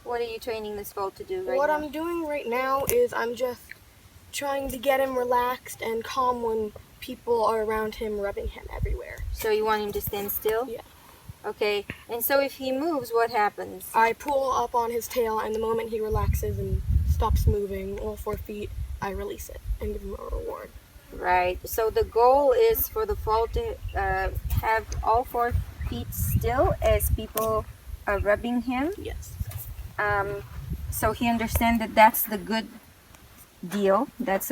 What are you training this foal to do right What now? I'm doing right now is I'm just trying to get him relaxed and calm when people are around him, rubbing him everywhere. So you want him to stand still? Yeah. Okay, and so if he moves, what happens? I pull up on his tail, and the moment he relaxes and stops moving all 4 feet, I release it and give him a reward. Right, so the goal is for the foal to have all 4 feet still as people are rubbing him. Yes. So he understands that that's the good deal. That's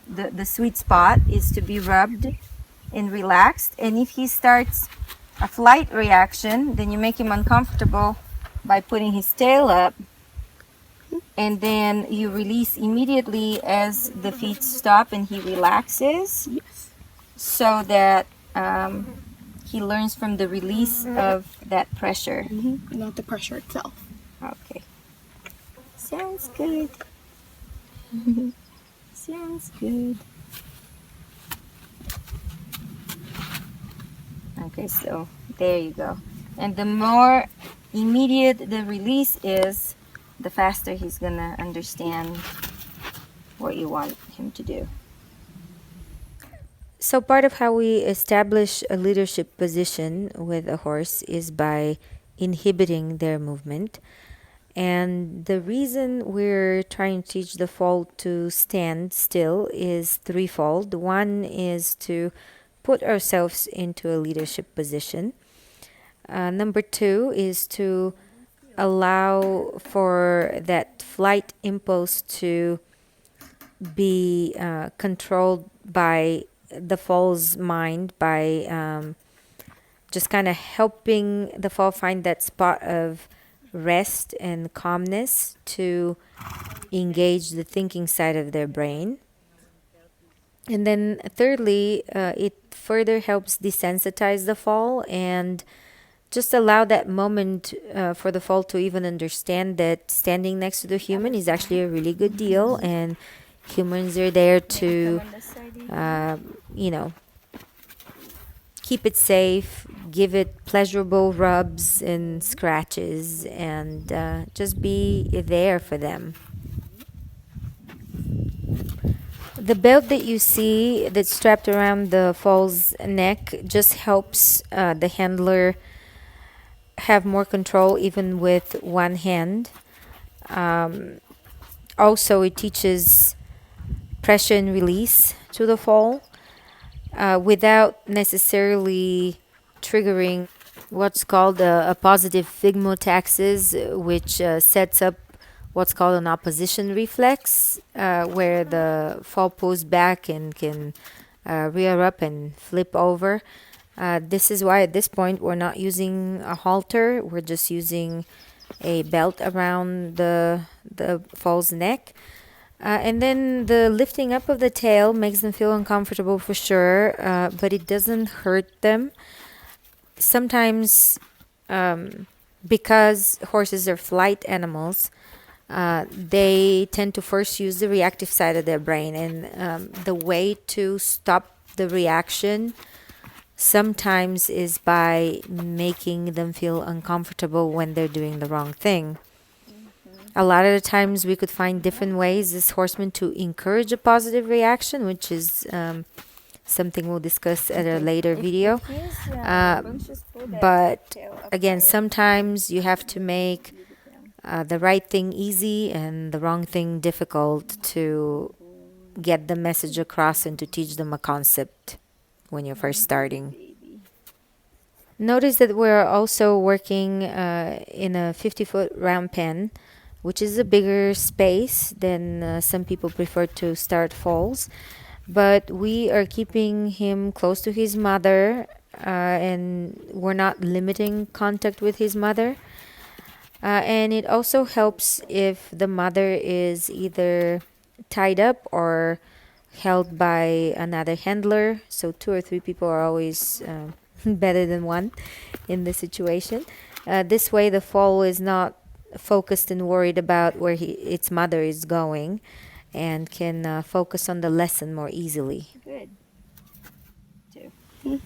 the sweet spot is to be rubbed and relaxed. And if he starts a flight reaction, then you make him uncomfortable by putting his tail up, and then you release immediately as the feet stop and he relaxes. Yes. So that he learns from the release of that pressure. Not the pressure itself. Okay. Sounds good. Sounds good. Okay, so there you go. And the more immediate the release is, the faster he's gonna understand what you want him to do. So part of how we establish a leadership position with a horse is by inhibiting their movement. And the reason we're trying to teach the foal to stand still is threefold. One is to put ourselves into a leadership position. Number two is to allow for that flight impulse to be controlled by the foal's mind, by just kind of helping the foal find that spot of rest and calmness to engage the thinking side of their brain. And then thirdly, it further helps desensitize the foal and just allow that moment for the foal to even understand that standing next to the human is actually a really good deal, and humans are there to you know, keep it safe, give it pleasurable rubs and scratches, and just be there for them. The belt that you see that's strapped around the foal's neck just helps the handler have more control even with one hand. Also, it teaches pressure and release to the foal without necessarily triggering what's called a positive phygmotaxis, which sets up what's called an opposition reflex, where the foal pulls back and can rear up and flip over. This is why at this point we're not using a halter, we're just using a belt around the foal's neck. And then the lifting up of the tail makes them feel uncomfortable for sure, but it doesn't hurt them. Sometimes, because horses are flight animals, they tend to first use the reactive side of their brain. And the way to stop the reaction sometimes is by making them feel uncomfortable when they're doing the wrong thing. A lot of the times we could find different ways as horsemen to encourage a positive reaction, which is something we'll discuss at a later video. But again, sometimes you have to make the right thing easy and the wrong thing difficult to get the message across and to teach them a concept when you're first starting. Notice that we're also working in a 50-foot round pen, which is a bigger space than some people prefer to start foals. But we are keeping him close to his mother, and we're not limiting contact with his mother. And it also helps if the mother is either tied up or held by another handler. So 2 or 3 people are always better than one in this situation. This way the foal is not focused and worried about where its mother is going, and can focus on the lesson more easily. Good. Yeah,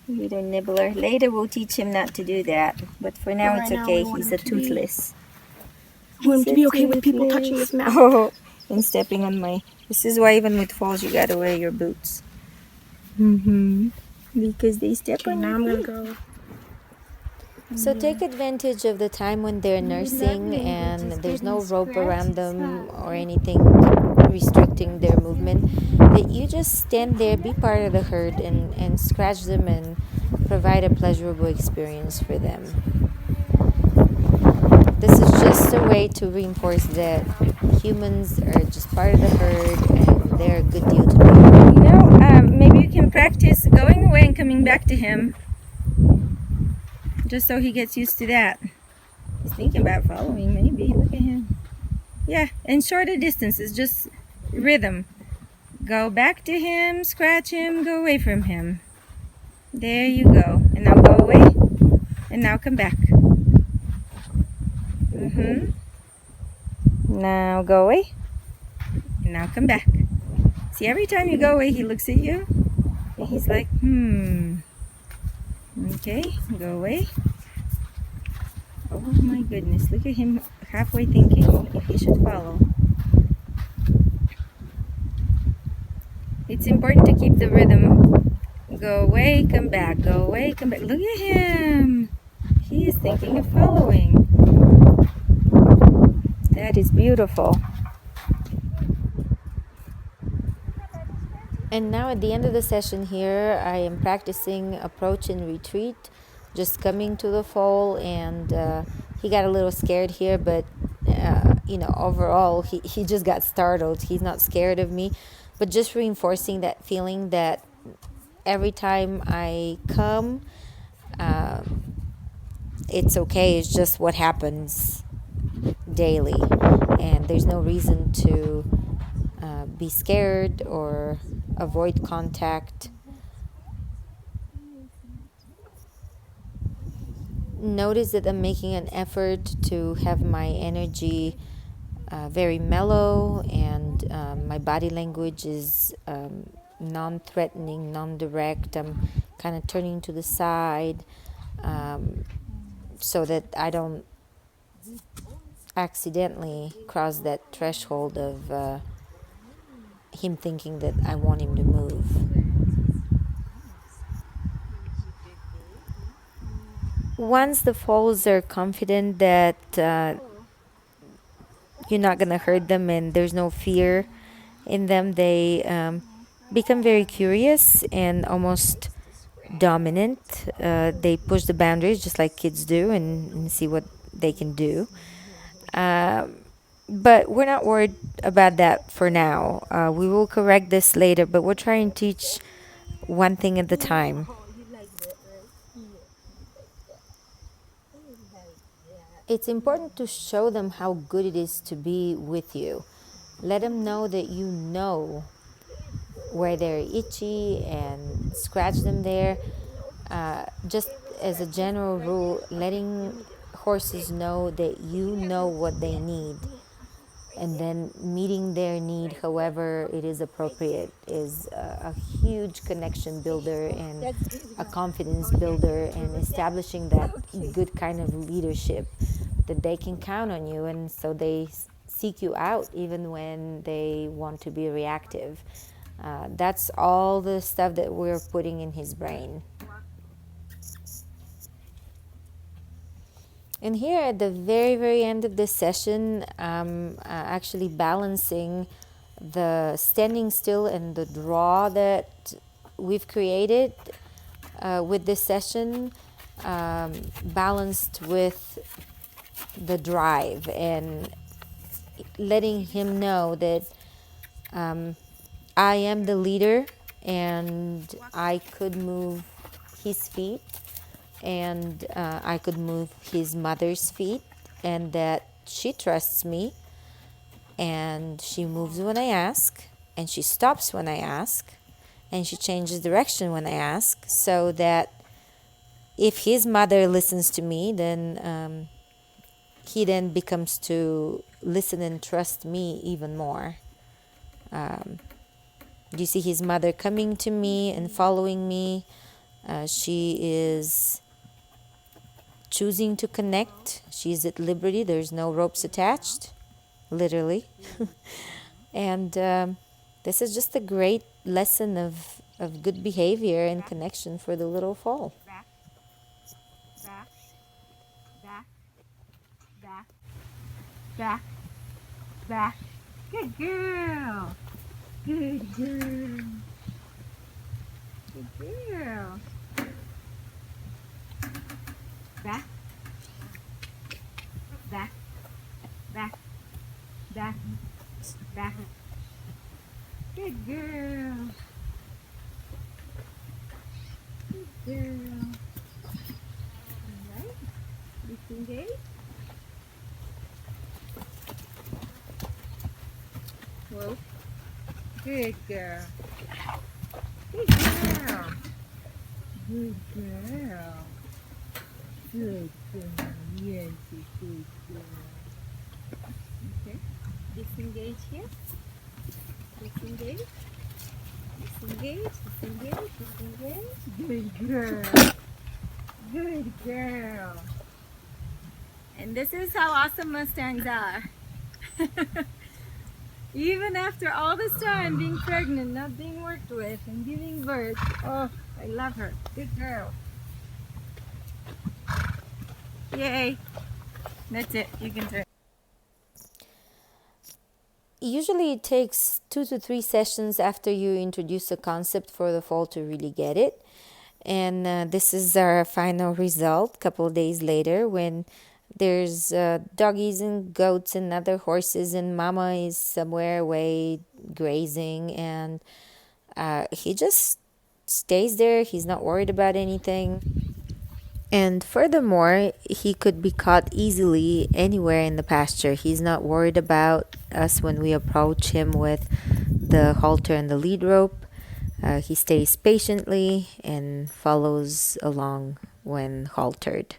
Little nibbler. Later we'll teach him not to do that. But for now it's right now okay. we want He's him a to be- toothless. I want him to be okay with people touching his mouth. Oh, and stepping on my... This is why even with falls you gotta wear your boots. Because they step Okay, on now your I'm gonna feet. go. So take advantage of the time when they're nursing and there's no rope around them or anything restricting their movement. That you just stand there, be part of the herd, and scratch them and provide a pleasurable experience for them. This is just a way to reinforce that humans are just part of the herd and they're a good deal to be. Maybe you can practice going away and coming back to him, just so he gets used to that. He's thinking about following, maybe. Look at him. Yeah, and shorter distances, just rhythm. Go back to him, scratch him, go away from him. There you go. And now go away, and now come back. Now go away, and now come back. See, every time you go away, he looks at you, and he's like, Okay, go away. Oh my goodness, look at him halfway thinking if he should follow. It's important to keep the rhythm. Go away, come back, go away, come back. Look at him. He is thinking of following. That is beautiful. And now at the end of the session here, I am practicing approach and retreat, just coming to the foal, and he got a little scared here, but overall he just got startled. He's not scared of me, but just reinforcing that feeling that every time I come, it's okay. It's just what happens daily, and there's no reason to be scared or avoid contact. Notice that I'm making an effort to have my energy very mellow, and my body language is non-threatening, non-direct. I'm kind of turning to the side so that I don't accidentally cross that threshold of him thinking that I want him to move. Once the foals are confident that you're not going to hurt them and there's no fear in them, they become very curious and almost dominant. They push the boundaries just like kids do and see what they can do. But we're not worried about that for now. We will correct this later, but we're trying to teach one thing at a time. It's important to show them how good it is to be with you. Let them know that you know where they're itchy and scratch them there. Just as a general rule, letting horses know that you know what they need and then meeting their need however it is appropriate is a huge connection builder and a confidence builder, and establishing that good kind of leadership that they can count on you, and so they seek you out even when they want to be reactive. That's all the stuff that we're putting in his brain. And here at the very, very end of this session, I'm actually balancing the standing still and the draw that we've created with this session, balanced with the drive and letting him know that I am the leader and I could move his feet and I could move his mother's feet, and that she trusts me and she moves when I ask, and she stops when I ask, and she changes direction when I ask, so that if his mother listens to me, then he then becomes to listen and trust me even more. You see his mother coming to me and following me, She is choosing to connect. She's at liberty. There's no ropes attached, literally. And this is just a great lesson of good behavior and connection for the little foal. Back, back, back, back, back, back. Good girl. Good girl. Good girl. Back, back, back, back, back. Good girl. Good girl. All right. Disengage. Whoa. Good girl. Good girl. Good girl. Good girl. Yes, good girl. Okay. Disengage here. Disengage. Disengage. Disengage. Disengage. Good girl. Good girl. And this is how awesome Mustangs are. Even after all this time being pregnant, not being worked with, and giving birth, oh, I love her. Good girl. Yay. That's it. You can turn. Usually it takes 2 to 3 sessions after you introduce a concept for the foal to really get it. And this is our final result a couple of days later when there's doggies and goats and other horses, and mama is somewhere away grazing, and he just stays there. He's not worried about anything. And furthermore, he could be caught easily anywhere in the pasture. He's not worried about us when we approach him with the halter and the lead rope. He stays patiently and follows along when haltered.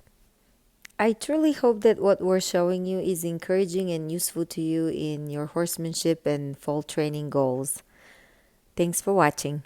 I truly hope that what we're showing you is encouraging and useful to you in your horsemanship and foal training goals. Thanks for watching.